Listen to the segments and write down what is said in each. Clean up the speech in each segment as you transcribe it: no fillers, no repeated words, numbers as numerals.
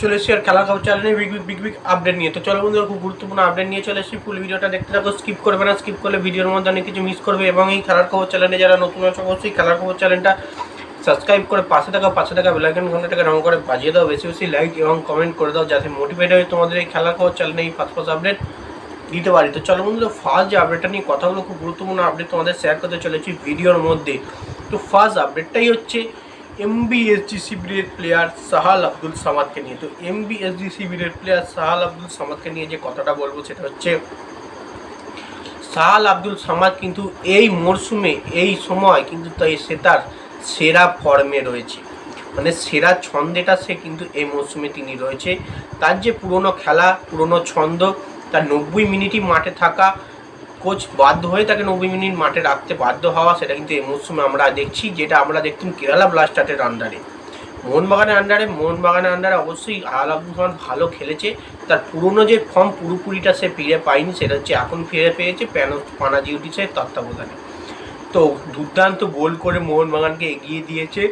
চলে এসেছি আর খেলার খবর চ্যানেলে বিগ আপডেট নিয়ে। তো চলো বন্ধুরা, খুব গুরুত্বপূর্ণ আপডেট নিয়ে চলে এসেছি। ফুল ভিডিওটা দেখতে থাকো, স্কিপ করবে না। স্কিপ করলে ভিডিওর মধ্যে অনেক কিছু মিস করবে। এবং এই খেলার খবর চ্যানেলে যারা নতুন আছে অবশ্যই খেলার খবর চ্যানেলটা সাবস্ক্রাইব করে পাশে থাকা বেলাইকন ঘন্টাটাকে রং করে বাজিয়ে দাও। বেশি বেশি লাইক এবং কমেন্ট করে দাও, যাতে মোটিভেট হয়ে তোমাদের এই খেলার খবর চ্যানেলে এই ফার্স্ট আপডেট দিতে পারি। তো চলো বন্ধুরা, ফার্স্ট যে আপডেটটা নিয়ে কথা হলো, খুব গুরুত্বপূর্ণ আপডেট তোমাদের শেয়ার করতে চলেছি ভিডিওর মধ্যে। তো ফার্স্ট আপডেটটাই হচ্ছে এমবিএসজি শিবিরের প্লেয়ার সাহাল আব্দুল সামাদকে নিয়ে। তো এমবিএসজি শিবিরের প্লেয়ার সাহাল আব্দুল সামাদকে নিয়ে যে কথাটা বলবো সেটা হচ্ছে, সাহাল আব্দুল সামাদ কিন্তু এই মরশুমে এই সময় কিন্তু সে তার সেরা ফর্মে রয়েছে, মানে সেরা ছন্দেটা সে কিন্তু এই মরশুমে তিনি রয়েছে। তার যে পুরনো খেলা, পুরনো ছন্দ, তার 90 মিনিটই মাঠে থাকা, কোচ বাধ্য হয়ে তাকে 90 মিনিট মাঠে রাখতে বাধ্য হওয়া, সেটা কিন্তু এই মরশুমে আমরা দেখছি। যেটা আমরা দেখতাম কেরালা ব্লাস্টারের আন্ডারে, মোহনবাগানের আন্ডারে অবশ্যই সাহাল আব্দুল সামাদ ভালো খেলেছে। তার পুরনো যে ফর্ম পুরোপুরিটা সে ফিরে পায়নি, সেটা হচ্ছে এখন ফিরে পেয়েছে পানাজিউটিসের তত্ত্বাবধানে। তো দুর্দান্ত গোল করে মোহনবাগানকে এগিয়ে দিয়েছে।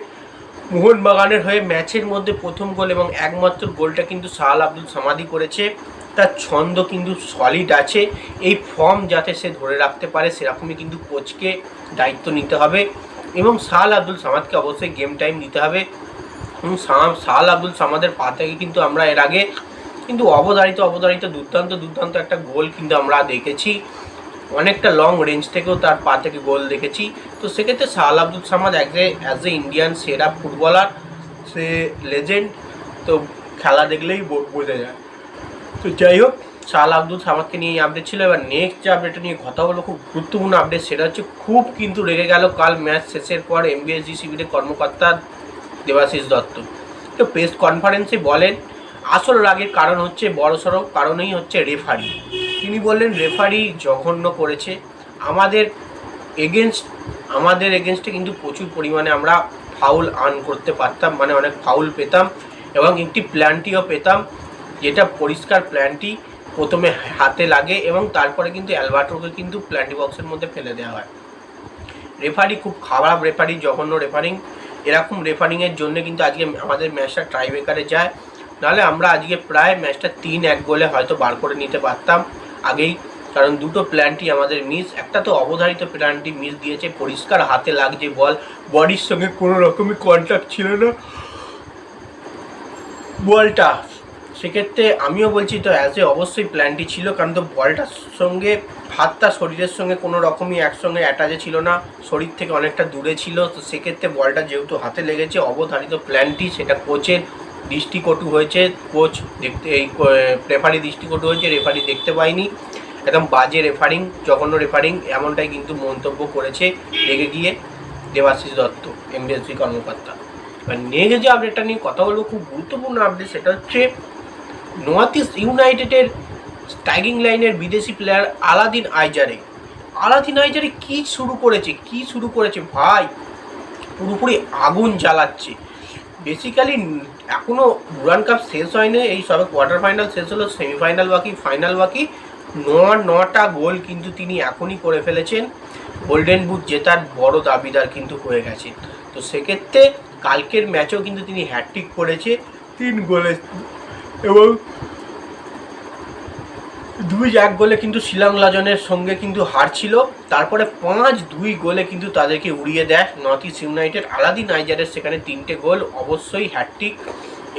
মোহনবাগানের হয়ে ম্যাচের মধ্যে প্রথম গোল এবং একমাত্র গোলটা কিন্তু সাহাল আব্দুল সামাদই করেছে। তার ছন্দ কিন্তু সলিড আছে। এই ফর্ম যাতে সে ধরে রাখতে পারে, সেরকমই কিন্তু কোচকে দায়িত্ব নিতে হবে এবং সাহাল আব্দুল সামাদকে অবশ্যই গেম টাইম দিতে হবে। এবং সাহাল আব্দুল সামাদের পা থেকে কিন্তু আমরা এর আগে কিন্তু অবধারিত দুর্দান্ত একটা গোল কিন্তু আমরা দেখেছি। অনেকটা লং রেঞ্জ থেকেও তার পা থেকে গোল দেখেছি। তো সেক্ষেত্রে Sahal Abdul Samad as a Indian সেরা ফুটবলার, সে লেজেন্ড। তো খেলা দেখলেই বোঝা যায়। তো যাই হোক, সাহাল আব্দুল সামাদকে নিয়ে এই আপডেট ছিল। এবার নেক্সট যে আপডেটটা নিয়ে কথা বলো, খুব গুরুত্বপূর্ণ আপডেট, সেটা হচ্ছে খুব কিন্তু রেগে গেল কাল ম্যাচ শেষের পর এমবিএসজি শিবিরের কর্মকর্তা দেবাশিস দত্ত। তো প্রেস কনফারেন্সে বলেন আসল রাগের কারণ হচ্ছে, বড়সড় কারণই হচ্ছে রেফারি। তিনি বললেন রেফারি জঘন্য করেছে। আমাদের এগেনস্টে কিন্তু প্রচুর পরিমাণে আমরা ফাউল আর্ন করতে পারতাম, মানে অনেক ফাউল পেতাম এবং একটি প্ল্যান্টিও পেতাম, যেটা পরিষ্কার প্ল্যান্টি প্রথমে হাতে লাগে এবং তারপরে কিন্তু অ্যালবার্টোকে কিন্তু প্ল্যান্টি বক্সের মধ্যে ফেলে দেওয়া হয়। রেফারি খুব খারাপ রেফারি, জঘন্য রেফারিং। এরকম রেফারিংয়ের জন্য কিন্তু আজকে আমাদের ম্যাচটা ট্রাইব্রেকারে যায়, নাহলে আমরা আজকে প্রায় ম্যাচটা 3-1 গোলে হয়তো বার করে নিতে পারতাম আগেই। কারণ দুটো প্ল্যান্টি আমাদের মিস, একটা তো অবধারিত প্ল্যান্টি মিস দিয়েছে, পরিষ্কার হাতে লাগছে বল, বডির সঙ্গে কোনো রকমই কন্ট্যাক্ট ছিল না বলটা। সেক্ষেত্রে আমিও বলছি তো অবশ্যই প্ল্যানটি ছিল, কারণ তো বলটার সঙ্গে হাতটা শরীরের সঙ্গে কোনো রকমই একসঙ্গে অ্যাটাচে ছিল না, শরীর থেকে অনেকটা দূরে ছিল। তো সেক্ষেত্রে বলটা যেহেতু হাতে লেগেছে, অবধারিত প্ল্যানটি, সেটা কোচের দৃষ্টিকটু হয়েছে। কোচ দেখতে, এই রেফারি দৃষ্টিকটু হয়েছে, রেফারি দেখতে পায়নি। একদম বাজে রেফারিং, জঘন্য রেফারিং, এমনটাই কিন্তু মন্তব্য করেছে রেগে গিয়ে দেবাশিস দত্ত, এমবিএসজি কর্মকর্তা। এবার নেক্সট যে আপডেটটা নিয়ে কথা বলবো, খুব গুরুত্বপূর্ণ আপডেট, সেটা হচ্ছে নর্থ ইস্ট ইউনাইটেডের স্ট্রাইকিং লাইনের বিদেশি প্লেয়ার আলাদিন আইজারে কি শুরু করেছে ভাই, পুরোপুরি আগুন জ্বালাচ্ছে। বেসিক্যালি এখনও ডুরান্ড কাপ শেষ হয়নি, এই সবে কোয়ার্টার ফাইনাল শেষ হলো, সেমিফাইনাল বাকি, ফাইনাল বাকি। 9টা গোল কিন্তু তিনি এখনই করে ফেলেছেন। গোল্ডেন বুট জেতার বড় দাবিদার কিন্তু হয়ে গেছে। তো সেক্ষেত্রে কালকের ম্যাচেও কিন্তু তিনি হ্যাটট্রিক করেছে 3 গোলে, এবং 2-1 গোলে কিন্তু শিলংলাজনের সঙ্গে কিন্তু হারছিল। তারপরে 5-2 গোলে কিন্তু তাদেরকে উড়িয়ে দেয় নর্থ ইস্ট ইউনাইটেড। আলাদিন আইজারের সেখানে 3টে গোল, অবশ্যই হ্যাটট্রিক।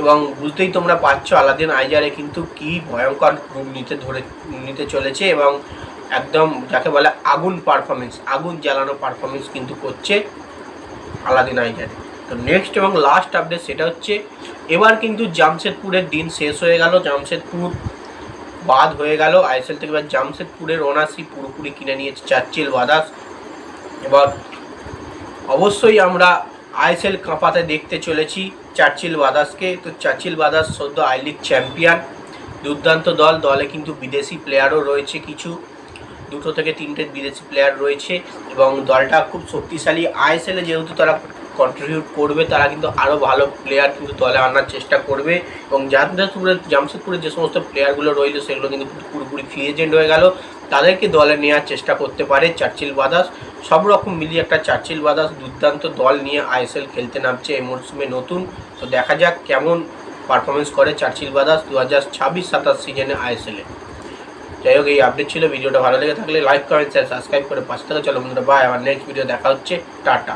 এবং বুঝতেই তোমরা পারছো আলাদিন আইজারে কিন্তু কি ভয়ঙ্কর রূপ নিতে চলেছে, এবং একদম যাকে বলে আগুন জ্বালানো পারফরমেন্স কিন্তু করছে আলাদিন আইজারে। তো নেক্সট এবং লাস্ট আপডেট, সেটা হচ্ছে এবার কিন্তু জামশেদপুরের দিন শেষ হয়ে গেল। জামশেদপুর বাদ হয়ে গেল আইএসএল থেকে। এবার জামশেদপুরের ওনারশিপ পুরোপুরি কিনে নিয়েছে চার্চিল ব্রাদার্স। এবার অবশ্যই আমরা আইএসএল কাঁপাতে দেখতে চলেছি চার্চিল ব্রাদার্সকে। তো চার্চিল ব্রাদার্স সদ্য আই লিগ চ্যাম্পিয়ন, দুর্দান্ত দলে কিন্তু বিদেশি প্লেয়ারও রয়েছে, কিছু 2 থেকে 3টে বিদেশি প্লেয়ার রয়েছে, এবং দলটা খুব শক্তিশালী। আইএসএলে যেহেতু তারা কন্ট্রিবিউট করবে, তারা কিন্তু আরও ভালো প্লেয়ার কিন্তু দলে আনার চেষ্টা করবে। এবং জামশেদপুরের যে সমস্ত প্লেয়ারগুলো রইল, সেগুলো কিন্তু পুরোপুরি ফ্রি এজেন্ট হয়ে গেল, তাদেরকে দলে নেওয়ার চেষ্টা করতে পারে চার্চিল ব্রাদার্স। সব রকম মিলিয়ে একটা চার্চিল ব্রাদার্স দুর্দান্ত দল নিয়ে আইএসএল খেলতে নামছে এই মরশুমে নতুন। তো দেখা যাক কেমন পারফরমেন্স করে চার্চিল ব্রাদার্স 2026-27 সিজনে আইএসএলে। যাই হোক, এই আপডেট ছিল। ভিডিওটা ভালো লেগে থাকলে লাইক কমেন্ট শেয়ার সাবস্ক্রাইব করে পাশে থেকে চলো বন্ধুরা, বাই। আমার নেক্সট ভিডিও দেখা হচ্ছে, টাটা।